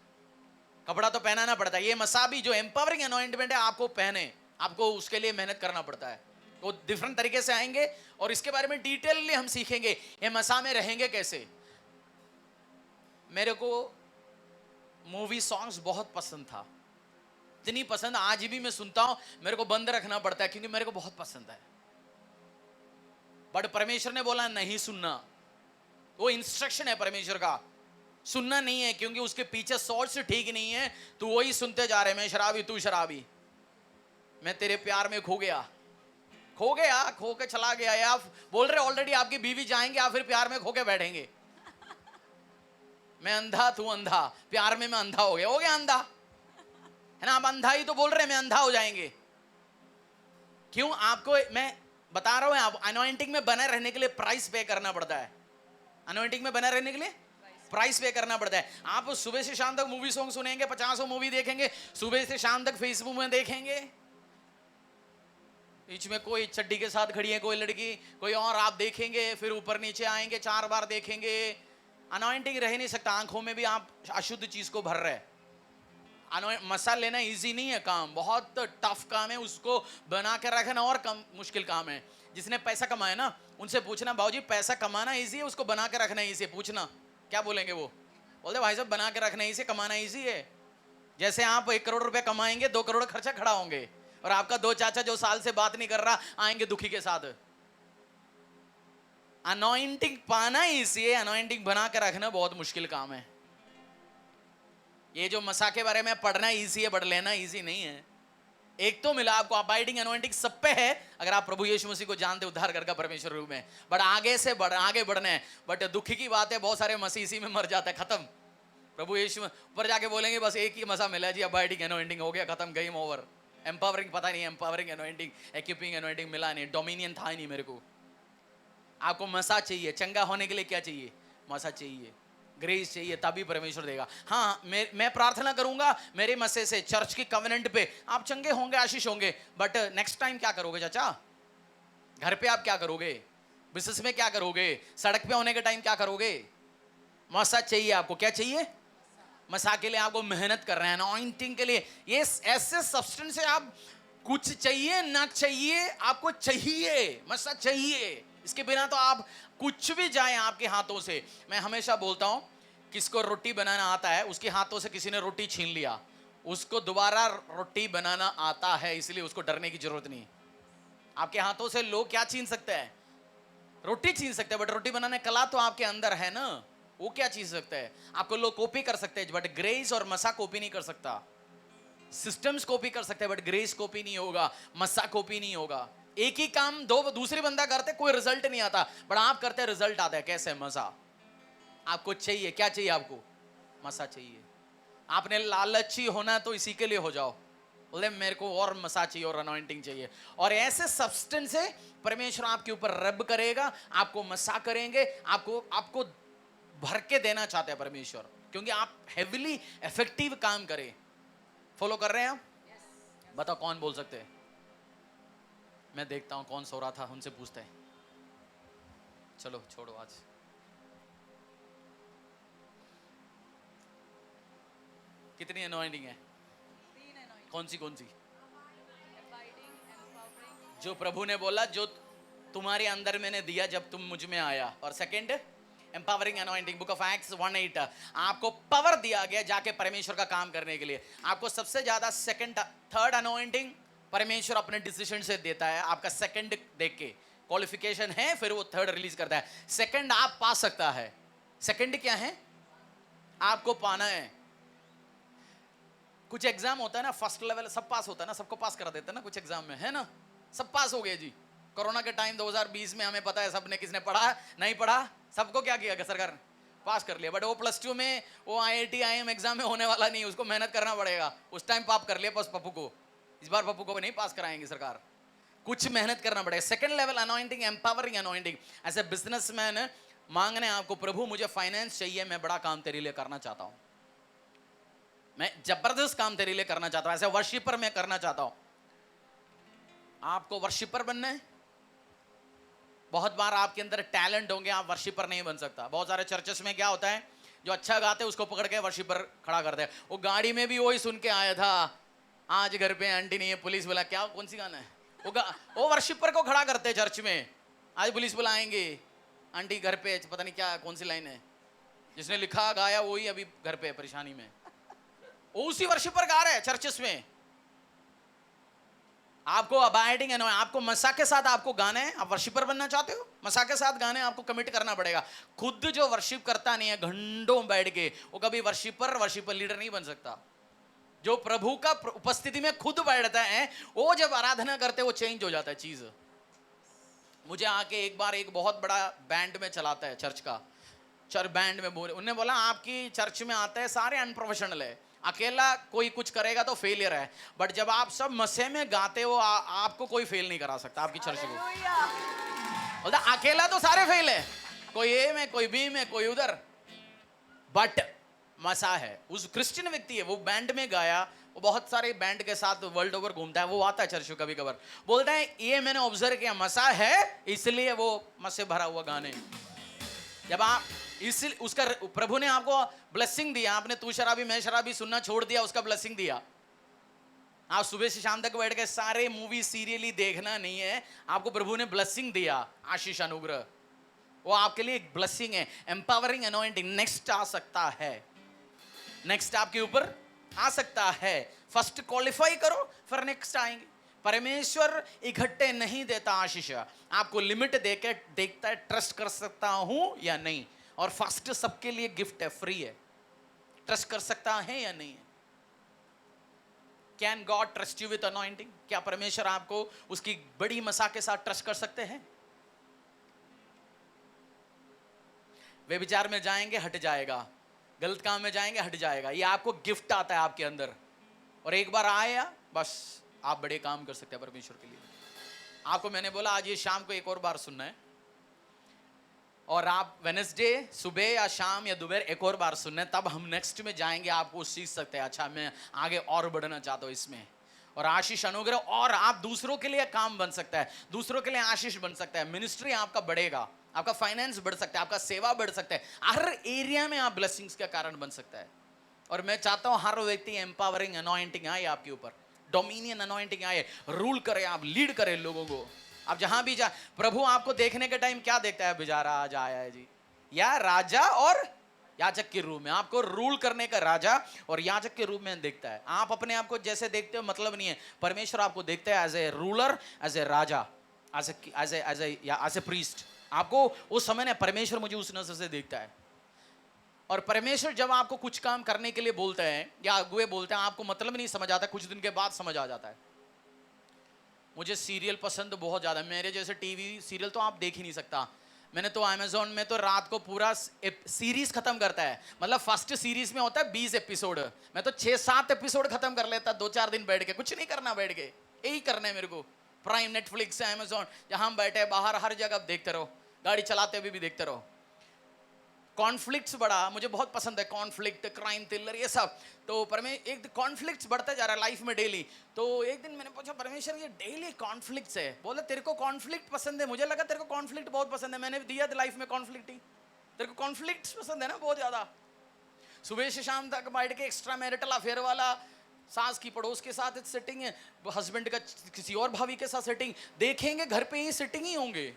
कपड़ा तो पहनाना पड़ता है। ये मसा भी जो एम्पावरिंग अनॉइंटमेंट है आपको पहने, आपको उसके लिए मेहनत करना पड़ता है। वो डिफरेंट तरीके से आएंगे और इसके बारे में डिटेलली हम सीखेंगे। ये मसा में रहेंगे कैसे। मेरे को मूवी सॉन्ग्स बहुत पसंद था, इतनी पसंद आज भी मैं सुनता हूं। मेरे को बंद रखना पड़ता है क्योंकि मेरे को बहुत पसंद है। बट परमेश्वर ने बोला नहीं सुनना। वो इंस्ट्रक्शन है परमेश्वर का, सुनना नहीं है क्योंकि उसके पीछे सोर्स ठीक नहीं है। तू वही सुनते जा रहे, मैं शराबी तू शराबी, मैं तेरे प्यार में खो गया, खो गया, खो के चला गया। या बोल रहे ऑलरेडी आपकी बीवी जाएंगे, आप फिर प्यार में खो के बैठेंगे। मैं अंधा तू अंधा, प्यार में मैं अंधा हो गया अंधा, है ना। आप अंधा ही तो बोल रहे हैं, मैं अंधा हो जाएंगे क्यों? आपको मैं बता रहा हूं, आप अनॉइंटिंग में बने रहने के लिए प्राइस पे करना पड़ता है। अनॉइंटिंग में बने रहने के लिए प्राइस पे करना पड़ता है। आप सुबह से शाम तक मूवी सॉन्ग सुनेंगे, 50 मूवी देखेंगे, सुबह से शाम तक फेसबुक में देखेंगे, बीच में कोई चड्डी के साथ खड़ी है कोई लड़की, कोई और आप देखेंगे, फिर ऊपर नीचे आएंगे, 4 बार देखेंगे। अनॉइंटिंग रह नहीं सकता। आंखों में भी आप अशुद्ध चीज को भर रहे हैं। मसा लेना इजी नहीं है, काम बहुत टफ काम है। उसको बना के रखना और कम मुश्किल काम है। जिसने पैसा कमाया ना, उनसे पूछना बाबूजी पैसा कमाना इजी है, उसको बना के रखना इजी है, पूछना क्या बोलेंगे वो। बोलते भाई साहब बना के रखना इसे, कमाना इजी है। जैसे आप 1 करोड़ रुपए कमाएंगे 2 करोड़ खर्चा खड़ा होंगे, और आपका 2 चाचा जो साल से बात नहीं कर रहा आएंगे दुखी के साथ। अनॉइंटिंग पाना इसी है, अनॉइंटिंग बना के रखना बहुत मुश्किल काम है। ये जो मसा के बारे में पढ़ना इजी है, बट लेना इजी नहीं है। एक तो मिला आपको, अबाइडिंग अनॉइंटिंग सब पे है अगर आप प्रभु यीशु मसीह को जानते, उद्धार करके परमेश्वर रूप में, बट आगे से आगे बढ़ना है। बट दुखी की बात है बहुत सारे मसीह इसी में मर जाते हैं, खत्म। प्रभु यीशु ऊपर जाके बोलेंगे बस एक ही मसा मिला जी, अबाइडिंग अनॉइंटिंग हो गया, खत्म, गेम ओवर। एम्पावरिंग पता नहीं, एम्पावरिंग अनॉइंटिंग, एक्विपिंग अनॉइंटिंग मिला नहीं, डोमिनियन था ही नहीं मेरे को। आपको मसा चाहिए, चंगा होने के लिए क्या चाहिए? मसा चाहिए, ग्रेस चाहिए, तभी परमेश्वर देगा। हाँ, मैं प्रार्थना करूंगा मेरे मसे से चर्च की कवेनेंट पे आप चंगे होंगे, आशीष होंगे, बट नेक्स्ट टाइम क्या करोगे चाचा? घर पे आप क्या करोगे? बिजनेस में क्या करोगे? सड़क पे होने के टाइम क्या करोगे? मसा चाहिए आपको। क्या चाहिए? मसा के लिए आपको मेहनत कर रहे हैं, अनॉइंटिंग के लिए। ये ऐसे सब्सटेंस से आप कुछ चाहिए ना चाहिए, आपको चाहिए, मसा चाहिए। इसके बिना तो आप कुछ भी जाए आपके हाथों से। मैं हमेशा बोलता हूं, किसको रोटी बनाना आता है, उसके हाथों से किसी ने रोटी छीन लिया, उसको दोबारा रोटी बनाना आता है, इसलिए उसको डरने की जरूरत नहीं। आपके हाथों से लोग क्या छीन सकते हैं? रोटी छीन सकते हैं, बट रोटी बनाने कला तो आपके अंदर है ना, वो क्या छीन सकते हैं? आपको लोग कॉपी कर सकते हैं, बट ग्रेस और मसा कॉपी नहीं कर सकता। सिस्टम्स कॉपी कर सकते हैं, बट ग्रेस कॉपी नहीं होगा, मसा कॉपी नहीं होगा। एक ही काम दो दूसरे बंदा करते, कोई रिजल्ट नहीं आता, बट आप करते रिजल्ट आता है। कैसे? मसा। आपको चाहिए, क्या चाहिए आपको? मसा चाहिए। आपने लालची होना तो इसी के लिए हो जाओ, बोले मेरे को और मसा चाहिए और अनॉइंटिंग चाहिए, और ऐसे सब्सटेंस से परमेश्वर आपके ऊपर रब करेगा, आपको मसा करेंगे, आपको भर के देना चाहते हैं परमेश्वर, क्योंकि आप हेविली इफेक्टिव काम करें। फॉलो कर रहे हैं आप? बताओ कौन बोल सकते हैं? मैं देखता हूं कौन सो रहा था, उनसे पूछते हैं। चलो छोड़ो, आज कितनी अनॉइंटिंग है? कौन सी? जो प्रभु ने बोला, जो तुम्हारे अंदर मैंने दिया जब तुम मुझ में आया। और second, empowering anointing, book of acts 1:8, आपको पावर दिया गया जाके परमेश्वर का काम करने के लिए। आपको सबसे ज्यादा सेकंड, थर्ड अनॉइंटिंग परमेश्वर अपने डिसीजन से देता है, आपका सेकंड देख के क्वालिफिकेशन है, फिर वो थर्ड रिलीज करता है। सेकंड आप पा सकता है। सेकंड क्या है? आपको पाना है। कुछ एग्जाम होता है ना, फर्स्ट लेवल सब पास होता है ना, सबको पास करा देते हैं ना कुछ एग्जाम में, है ना? सब पास हो गए जी। कोरोना के टाइम 2020 में हमें पता है सबने, किसने पढ़ा नहीं पढ़ा, सबको क्या किया सरकार? पास कर लिया। बट वो +2 में वो IIT IIM एग्जाम में होने वाला नहीं, उसको मेहनत करना पड़ेगा। उस टाइम पाप कर लिया बस पप्पू को, इस बार पप्पू को नहीं पास कराएंगे सरकार, कुछ मेहनत करना पड़ेगा। Second level anointing, empowering anointing. As a businessman मांगने आपको, प्रभु मुझे फाइनेंस चाहिए, मैं बड़ा काम तेरे लिए करना चाहता हूं, मैं जबरदस्त काम तेरे लिए करना चाहता हूं, ऐसे वर्शिपर मैं करना चाहता हूं। आपको वर्शिपर बनना है। बहुत बार आपके अंदर टैलेंट होंगे, आप वर्शिपर नहीं बन सकता। बहुत सारे चर्चेस में क्या होता है, जो अच्छा गाते हैं उसको पकड़ के वर्शिपर खड़ा करते हैं। वो गाड़ी में भी वही सुन के आया था, आज घर पे आंटी नहीं है, पुलिस वाला, क्या कौन सी गाना है वो वर्शिपर को खड़ा करते हैं चर्च में, आज पुलिस वाला आएंगे, आंटी घर पे, पता नहीं क्या कौन सी लाइन है, जिसने लिखा गाया वही अभी घर पे परेशानी में, वो उसी वर्शिपर गा रहे हैं चर्चेस में। आपको अबाइडिंग एंड आपको मसा के साथ आपको गाने हैं। आप वर्शिपर बनना चाहते हो, मसा के साथ गाने आपको कमिट करना पड़ेगा। खुद जो वर्शिप करता नहीं है घंटों बैठ के, वो कभी वर्शिपर लीडर नहीं बन सकता। जो प्रभु का उपस्थिति में खुद बैठता है, वो जब आराधना करते वो चेंज हो जाता है चीज। मुझे आके एक बार एक बहुत बड़ा बैंड में चलाता है चर्च का, चर्च बैंड में बोले, उन्होंने बोला आपकी चर्च में आते हैं सारे अनप्रोफेशनल है, अकेला कोई कुछ करेगा तो फेलियर है, बट जब आप सब मसे में गाते हो आपको कोई फेल नहीं करा सकता आपकी चर्च को। बोलता अकेला तो सारे फेल है, कोई ए में, कोई बी में, कोई उधर, बट मसा है, उस क्रिश्चियन व्यक्ति है, वो बैंड में गाया, वो बहुत सारे बैंड के साथ वर्ल्ड ओवर घूमता है, वो आता है चर्च कभी कभार, बोलता है ये मैंने ऑब्जर्व किया मसा है, इसलिए वो मसे भरा हुआ गाने। जब आप इस उसका प्रभु ने आपको ब्लेसिंग दिया, आपने तू शराबी मैं शराबी सुनना छोड़ दिया, उसका ब्लेसिंग दिया। आप सुबह से शाम तक बैठ के सारे मूवी सीरियल ही देखना नहीं है, आपको प्रभु ने ब्लेसिंग दिया, आशीष अनुग्रह, वो आपके लिए एक ब्लेसिंग है। एम्पावरिंग अनॉइंटिंग नेक्स्ट आ सकता है। नेक्स्ट आपके ऊपर आ सकता है। फर्स्ट क्वालिफाई करो, फिर नेक्स्ट आएंगे। परमेश्वर इकट्ठे नहीं देता आशीष, आपको लिमिट देके देखता है ट्रस्ट कर सकता हूं या नहीं। और फर्स्ट सबके लिए गिफ्ट है, फ्री है। ट्रस्ट कर सकता है या नहीं है? Can God trust you with anointing? क्या परमेश्वर आपको उसकी बड़ी मसा के साथ ट्रस्ट कर सकते हैं? वे विचार में जाएंगे हट जाएगा, गलत काम में जाएंगे हट जाएगा। ये आपको गिफ्ट आता है आपके अंदर, और एक बार आया बस आप बड़े काम कर सकते हैं परमेश्वर के लिए। आपको मैंने बोला आज ये शाम को एक और बार सुनना है, और आप वेडनेसडे सुबह या शाम या दोपहर एक और बार सुनना है, तब हम नेक्स्ट में जाएंगे। आपको सीख सकते हैं, अच्छा मैं आगे और बढ़ना चाहता हूँ इसमें, और आशीष अनुग्रह, और आप दूसरों के लिए काम बन सकता है, दूसरों के लिए आशीष बन सकता है। मिनिस्ट्री आपका बढ़ेगा, आपका फाइनेंस बढ़ सकता है, आपका सेवा बढ़ सकता है, हर एरिया में आप ब्लेसिंग्स का कारण बन सकता है। और मैं चाहता हूं हर व्यक्ति एम्पावरिंग अनॉइंटिंग आए आपके ऊपर, डोमिनियन अनॉइंटिंग आए, रूल करे, आप लीड करें लोगों को। आप जहां भी जा, प्रभु आपको देखने के टाइम क्या देखता है? बेचारा आज आया है जी, या राजा और याजक के रूप में, आपको रूल करने का राजा और याजक के रूप में देखता है। आप अपने आप को जैसे देखते हो मतलब नहीं है, परमेश्वर आपको देखता है as a ruler, as a राजा, एज ए प्रीस्ट। आपको उस समय ने परमेश्वर मुझे उस नजर से देखता है। और परमेश्वर जब आपको कुछ काम करने के लिए बोलते हैं या अगुए बोलते हैं, आपको मतलब नहीं समझ आता, कुछ दिन के बाद समझ आ जाता है। मुझे सीरियल पसंद बहुत ज़्यादा, मेरे जैसे टीवी सीरियल तो आप देख ही नहीं सकता। मैंने तो अमेज़ॉन में तो रात को पूरा सीरीज खत्म करता है, मतलब फर्स्ट सीरीज में होता है 20 एपिसोड, मैं तो 6-7 एपिसोड खत्म कर लेता 2-4 दिन बैठ के, कुछ नहीं करना बैठ के, यही करना है मेरे को। प्राइम, नेटफ्लिक्स, अमेज़ॉन, जहाँ हम बैठे बाहर हर जगह देखते रहो, गाड़ी चलाते हुए भी देखते रहो। कॉन्फ्लिक्ट्स बढ़ा, मुझे बहुत पसंद है कॉन्फ्लिक्ट, क्राइम थ्रिलर, ये सब। तो एक कॉन्फ्लिक्ट्स बढ़ता जा रहा है लाइफ में डेली। तो एक दिन मैंने पूछा परमेश्वर ये डेली कॉन्फ्लिक्ट्स है, बोले तेरे को कॉन्फ्लिक्ट पसंद है, मुझे लगा तेरे को कॉन्फ्लिक्ट बहुत पसंद है, मैंने दिया लाइफ में कॉन्फ्लिक्ट ही। तेरे को कॉन्फ्लिक्ट्स पसंद है ना बहुत ज्यादा, सुबह से शाम तक बैठ के एक्स्ट्रा मैरिटल अफेयर वाला, सास की पड़ोस के साथ सेटिंग है, हस्बैंड का किसी और भाभी के साथ सेटिंग, देखेंगे घर पे ही सेटिंग ही होंगे।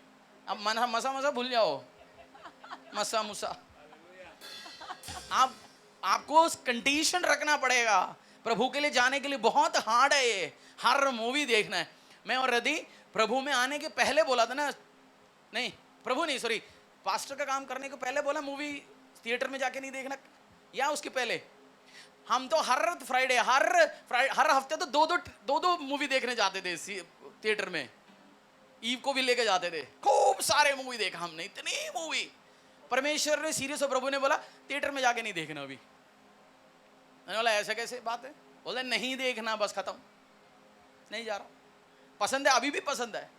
अब मसा मसा भूल जाओ, मसा मुसा। आपको कंडीशन रखना पड़ेगा प्रभु के लिए जाने के लिए, बहुत हार्ड है ये, हर मूवी देखना है। मैं और रदी प्रभु में आने के पहले बोला था ना, नहीं प्रभु नहीं सॉरी, पास्टर का काम करने के पहले बोला मूवी थिएटर में जाके नहीं देखना, या उसके पहले हम तो हर फ्राइडे हर हफ्ते तो दो मूवी देखने जाते थे थिएटर में। ईव को भी लेके जाते थे, खूब सारे मूवी देखा हमने, इतनी मूवी। परमेश्वर ने सीरियस और प्रभु ने बोला थिएटर में जाके नहीं देखना अभी। मैंने बोला ऐसे कैसे बात है? बोले नहीं देखना, बस खत्म, नहीं जा रहा। पसंद है, अभी भी पसंद है,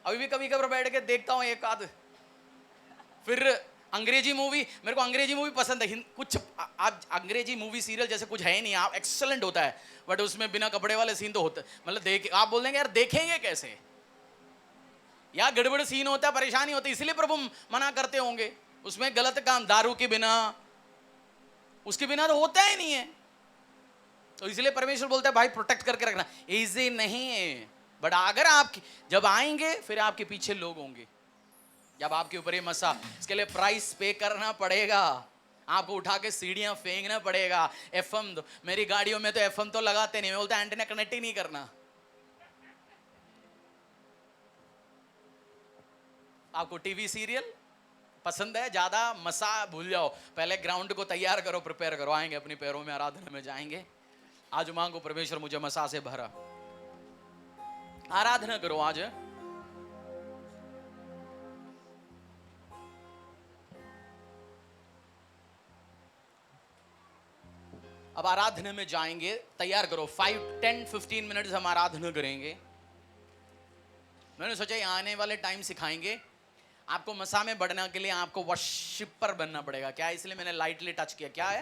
अभी भी कभी कभी बैठ के देखता हूँ एक आध। फिर अंग्रेजी मूवी, मेरे को अंग्रेजी मूवी पसंद है। कुछ आप अंग्रेजी मूवी सीरियल जैसे कुछ है ही नहीं, आप एक्सेलेंट होता है, बट उसमें बिना कपड़े वाले सीन तो होते, मतलब देख आप बोलेंगे यार देखेंगे कैसे, या गड़बड़ सीन होता है, परेशानी होती है, इसलिए प्रभु मना करते होंगे। उसमें गलत काम, दारू के बिना, उसके बिना तो होता ही नहीं है, तो इसलिए परमेश्वर बोलता है भाई प्रोटेक्ट करके रखना। इजी नहीं है, बट अगर आप जब आएंगे फिर आपके पीछे लोग होंगे, जब आपके ऊपर ये मसा, इसके लिए प्राइस पे करना पड़ेगा, आपको उठा के सीढ़ियां फेंकना पड़ेगा। एफएम तो मेरी गाड़ियों में तो एफएम तो लगाते नहीं, मैं बोलता एंटीना कनेक्ट ही नहीं करना। आपको टीवी सीरियल पसंद है ज्यादा, मसा भूल जाओ, पहले ग्राउंड को तैयार करो, प्रिपेयर करो, आएंगे अपने पैरों में, आराधना में जाएंगे। आज मांगो परमेश्वर मुझे मसा से भरा, आराधना करो आज। अब आराधना में जाएंगे, तैयार करो, 5-10-15 मिनट्स हम आराधना करेंगे। मैंने सोचा ये आने वाले टाइम सिखाएंगे आपको मसा में बढ़ने के लिए, आपको वर्शिपर बनना पड़ेगा। क्या, इसलिए मैंने लाइटली टच किया। क्या है?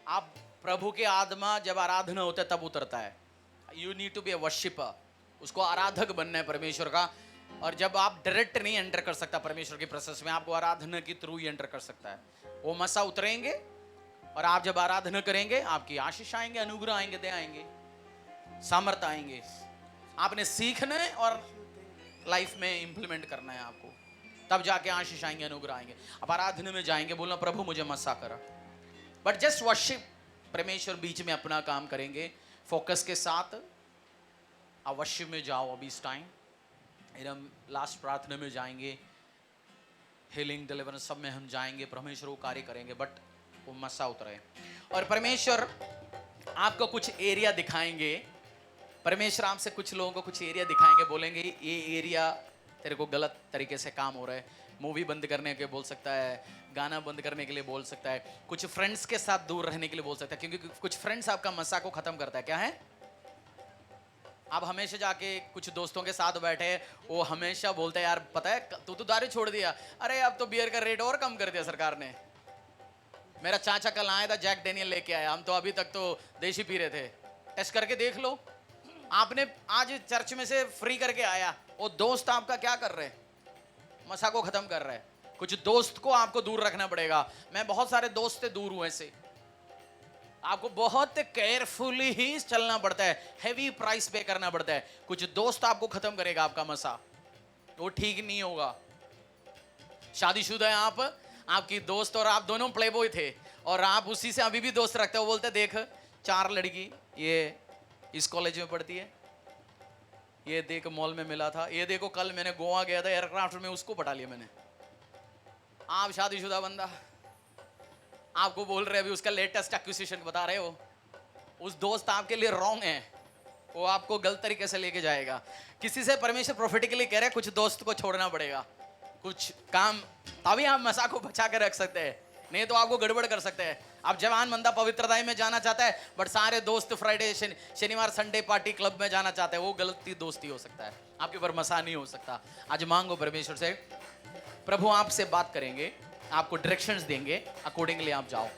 आप प्रभु के आत्मा जब आराधना होता है तब उतरता है। You need to be a worshipper, उसको आराधक बनना है परमेश्वर का। और जब आप डायरेक्ट नहीं एंटर कर सकता परमेश्वर के प्रोसेस में, आपको आराधना के थ्रू ही एंटर कर सकता है। वो मसा उतरेंगे और आप जब आराधना करेंगे आपकी आशीष आएंगे, अनुग्रह आएंगे, दया आएंगे, सामर्थ्य आएंगे। आपने सीखना है और लाइफ में इंप्लीमेंट करना है आपको, तब जाके आशीष आएंगे, अनुग्रह आएंगे। अब आराधना में जाएंगे, बोलना प्रभु मुझे मसा करा, बट जस्ट वर्शिप, परमेश्वर बीच में अपना काम करेंगे फोकस के साथ। अवश्य में जाओ अभी इस टाइम, फिर हम लास्ट प्रार्थना में जाएंगे, हीलिंग डिलीवरेंस सब में हम जाएंगे, परमेश्वर वो कार्य करेंगे। बट वो मसा उतरे और परमेश्वर आपको कुछ एरिया दिखाएंगे, परमेश्वर आपसे कुछ लोगों को कुछ एरिया दिखाएंगे, बोलेंगे ये एरिया तेरे को गलत तरीके से काम हो रहा है। मूवी बंद करने के बोल सकता है, गाना बंद करने के लिए बोल सकता है, कुछ फ्रेंड्स के साथ दूर रहने के लिए बोल सकता है, क्योंकि कुछ फ्रेंड्स आपका मसा को खत्म करता है। क्या है? आप हमेशा जाके कुछ दोस्तों के साथ बैठे, वो हमेशा बोलते हैं यार पता है तू तो दारू छोड़ दिया, अरे अब तो बियर का रेट और कम कर दिया सरकार ने। मेरा चाचा कल आया था, जैक डेनियल लेके आया, हम तो अभी तक तो देशी पी रहे थे। टेस्ट करके देख लो, आपने आज चर्च में से फ्री करके आया, वो दोस्त आपका क्या कर रहे हैं? मसा को खत्म कर रहा है। कुछ दोस्त को आपको दूर रखना पड़ेगा। मैं बहुत सारे दोस्त से दूर हूं, ऐसे आपको बहुत केयरफुली ही चलना पड़ता है, हेवी प्राइस पे करना पड़ता है। कुछ दोस्त आपको खत्म करेगा, आपका मसा वो ठीक नहीं होगा। शादीशुदा है आप, आपकी दोस्त और आप दोनों प्लेबॉय थे और आप उसी से अभी भी दोस्त रखते हो। बोलते देख 4 लड़की ये इस कॉलेज में पढ़ती है, ये देख मॉल में मिला था, ये देखो कल मैंने गोवा गया था एयरक्राफ्ट में, उसको पटा लिया मैंने। आप शादीशुदा बंदा, आपको बोल रहे अभी उसका लेटेस्ट एक्विजिशन बता रहे हो, उस दोस्त आपके लिए रॉन्ग है, वो आपको गलत तरीके से लेके जाएगा। किसी से परमेश्वर प्रोफेटिकली कह रहे कुछ दोस्त को छोड़ना पड़ेगा, कुछ काम, तभी आप मसा को बचा कर रख सकते हैं, नहीं तो आपको गड़बड़ कर सकते हैं। अब जवान बंदा पवित्रता में जाना चाहता है, बट सारे दोस्त फ्राइडे शनिवार संडे पार्टी क्लब में जाना चाहते हैं, वो गलती दोस्ती हो सकता है, आपके ऊपर मसा नहीं हो सकता। आज मांगो परमेश्वर से, प्रभु आपसे बात करेंगे, आपको डायरेक्शंस देंगे, अकॉर्डिंगली आप जाओ।